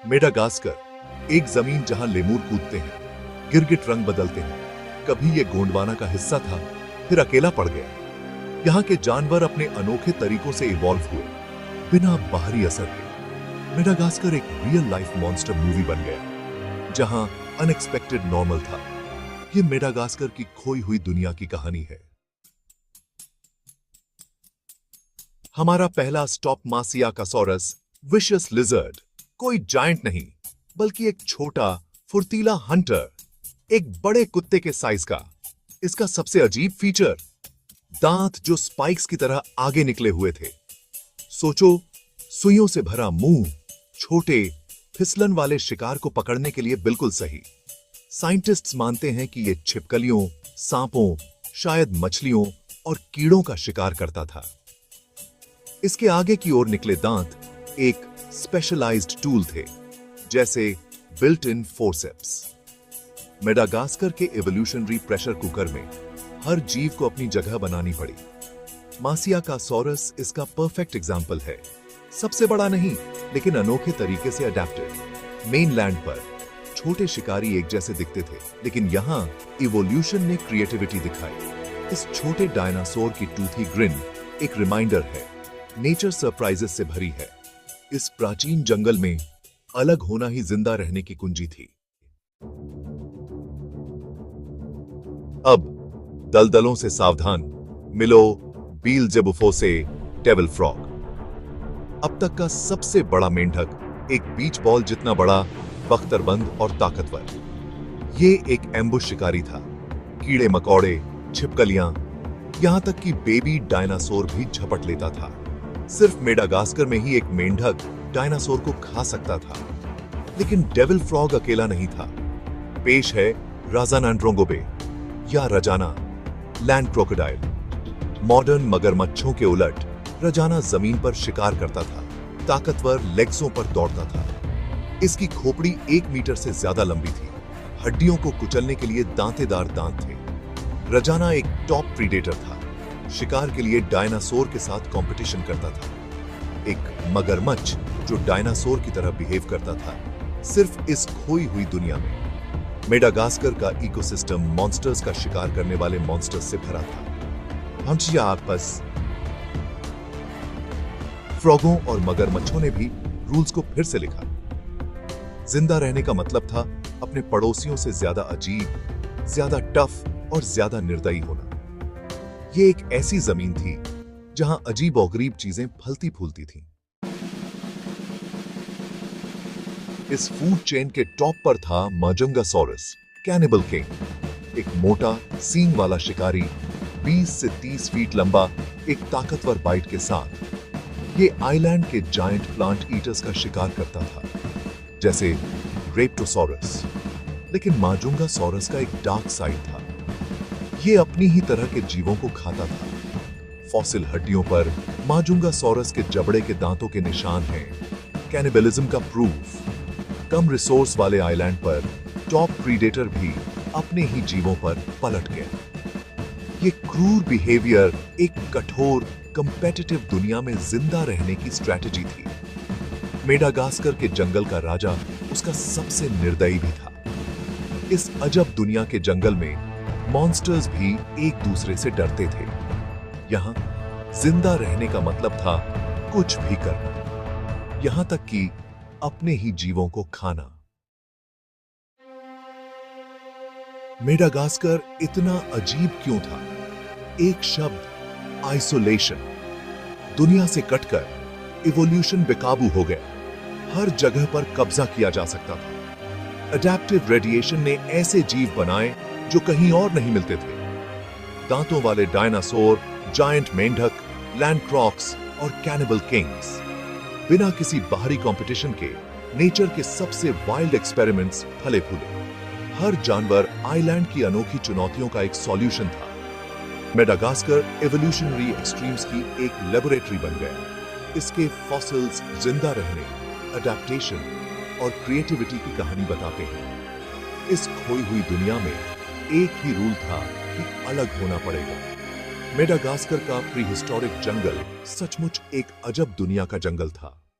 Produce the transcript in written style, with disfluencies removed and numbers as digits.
Madagascar, एक जमीन जहां लेमूर कूदते हैं, गिरगिट रंग बदलते हैं। कभी ये गोंडवाना का हिस्सा था, फिर अकेला पड़ गया। यहाँ के जानवर अपने अनोखे तरीकों से इवॉल्व हुए, बिना बाहरी असर के। मेडागास्कर एक रियल लाइफ मॉन्स्टर मूवी बन गया, जहां अनएक्सपेक्टेड नॉर्मल था। ये मेडागास्कर की खोई हुई दुनिया की कहानी है। हमारा पहला स्टॉप मासियाकासोरस विशियस लिजर्ड कोई जायंट नहीं, बल्कि एक छोटा फुर्तीला हंटर, एक बड़े कुत्ते के साइज का। इसका सबसे अजीब फीचर, दांत जो स्पाइक्स की तरह आगे निकले हुए थे। सोचो, सुइयों से भरा मुंह, छोटे फिसलन वाले शिकार को पकड़ने के लिए बिल्कुल सही। साइंटिस्ट्स मानते हैं कि यह छिपकलियों, सांपों, शायद मछलियों और कीड़ों का शिकार करता था। इसके आगे की ओर निकले दांत एक स्पेशलाइज्ड टूल थे, जैसे बिल्ट इन फोर्सेप्स। मेडागास्कर के एवोल्यूशनरी प्रेशर कुकर में हर जीव को अपनी जगह बनानी पड़ी। मासियाकासोरस इसका परफेक्ट एग्जाम्पल है। सबसे बड़ा नहीं, लेकिन अनोखे तरीके से अडेप्टेड। मेनलैंड पर छोटे शिकारी एक जैसे दिखते थे, लेकिन यहां इवोल्यूशन ने क्रिएटिविटी दिखाई। इस छोटे डायनासोर की टूथी ग्रिन एक रिमाइंडर है, नेचर सरप्राइजेस से भरी है। इस प्राचीन जंगल में अलग होना ही जिंदा रहने की कुंजी थी। अब दलदलों से सावधान, मिलो बीलजेबुफो से डेविल फ्रॉग। अब तक का सबसे बड़ा मेंढक, एक बीच बॉल जितना बड़ा, बख्तरबंद और ताकतवर। ये एक एम्बुश शिकारी था। कीड़े मकोड़े, छिपकलियां, यहां तक कि बेबी डायनासोर भी झपट लेता था। सिर्फ मेडागास्कर में ही एक मेंढक डायनासोर को खा सकता था। लेकिन डेविल फ्रॉग अकेला नहीं था। पेश है राजानांड्रोंगोबे या रजाना, लैंड क्रोकोडाइल। मॉडर्न मगरमच्छों के उलट रजाना जमीन पर शिकार करता था, ताकतवर लेग्सों पर दौड़ता था। इसकी खोपड़ी 1 मीटर से ज्यादा लंबी थी। हड्डियों को कुचलने के लिए दांतेदार दांत थे। रजाना एक टॉप प्रीडेटर था। शिकार के लिए डायनासोर के साथ कंपटीशन करता था। एक मगरमच्छ जो डायनासोर की तरह बिहेव करता था, सिर्फ इस खोई हुई दुनिया में। मेडागास्कर का इकोसिस्टम मॉन्स्टर्स का शिकार करने वाले मॉन्स्टर्स से भरा था। हंचियापस, फ्रॉगों और मगरमच्छों ने भी रूल्स को फिर से लिखा। जिंदा रहने का मतलब था अपने पड़ोसियों से ज्यादा अजीब, ज्यादा टफ और ज्यादा निर्दयी होना। ये एक ऐसी जमीन थी जहां अजीब और गरीब चीजें फलती फूलती थीं। इस फूड चेन के टॉप पर था माजुंगासोरस, कैनिबल किंग। एक मोटा सींग वाला शिकारी, 20 से 30 फीट लंबा, एक ताकतवर बाइट के साथ। ये आइलैंड के जायंट प्लांट ईटर्स का शिकार करता था, जैसे रेप्टोसोरस। लेकिन माजुंगासोरस का एक डार्क साइड था। ये अपनी ही तरह के जीवों को खाता था। फॉसिल हड्डियों पर माजुंगासोरस के जबड़े के दांतों के निशान हैं, कैनिबलिज्म का प्रूफ। कम रिसोर्स वाले आइलैंड पर टॉप प्रीडेटर भी अपने ही जीवों पर पलट गया। ये क्रूर बिहेवियर एक कठोर, कंपेटिटिव दुनिया में जिंदा रहने की स्ट्रैटेजी थी। मेडागास्कर के जंगल का राजा उसका सबसे निर्दयी भी था। इस अजब दुनिया के जंगल में मॉन्स्टर्स भी एक दूसरे से डरते थे। यहां जिंदा रहने का मतलब था कुछ भी करना, यहां तक कि अपने ही जीवों को खाना। मेडागास्कर इतना अजीब क्यों था? एक शब्द, आइसोलेशन। दुनिया से कटकर इवोल्यूशन बेकाबू हो गया। हर जगह पर कब्जा किया जा सकता था। अडैप्टिव रेडिएशन ने ऐसे जीव बनाए जो कहीं और नहीं मिलते थे। दांतों वाले डायनासोर, जायंट मेंढक, लैंड क्रॉक्स और कैनिबल किंग्स। बिना किसी बाहरी कंपटीशन के नेचर के सबसे वाइल्ड एक्सपेरिमेंट्स फले फूले। हर जानवर आइलैंड की अनोखी चुनौतियों का एक सॉल्यूशन था। मेडागास्कर एवोल्यूशनरी एक्सट्रीम्स की एक लेबोरेटरी बन गया। इसके फॉसिल्स जिंदा रहने, अडेप्टेशन और क्रिएटिविटी की कहानी बताते हैं। इस खोई हुई दुनिया में एक ही रूल था कि अलग होना पड़ेगा। मेडागास्कर का प्रीहिस्टोरिक जंगल सचमुच एक अजब दुनिया का जंगल था।